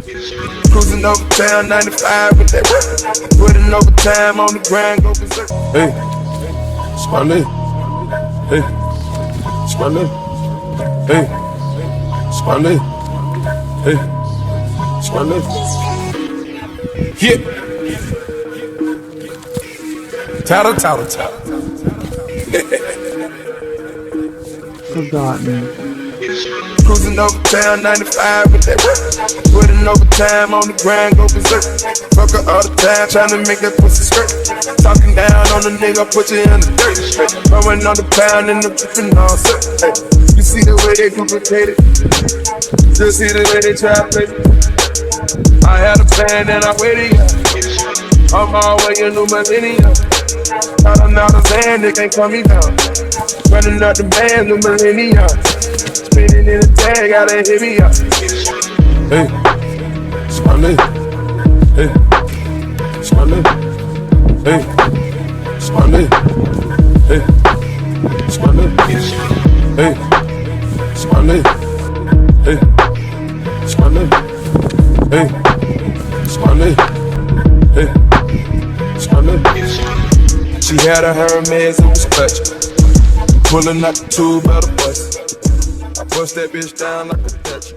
Cruising over town, 95 with that work. Putting overtime on the grind, go berserk. Hey, it's my name. Hey, it's my name. Hey, it's my name. Hey, it's my name. Yeah. Tattle, tattle, tattle. Forgotten. Cruising over town, 95 with that work. Putting overtime on the grind, go berserk. Fuck her all the time, tryna make that pussy skirt. Talking down on the nigga, put you in the dirt. Throwing on the pound and the dripping all sick. Hey, you see the way they duplicate it. Just see the way they try to play it. I had a plan and I waited. I'm all way a new millennium. Out of now the sand, they can't calm me down. Running up the band, new millennium. Spinning in the tag, gotta hit me up. Hey, it's my name. Hey, it's my name. Hey, it's my name. Hey, it's my name. Hey, it's my name. Hey, it's my name. Hey, it's my name. Hey, it's my name. She had a Hermes, it was clutch. Pulling out the tube out of bus. I bust that bitch down like a Dutch.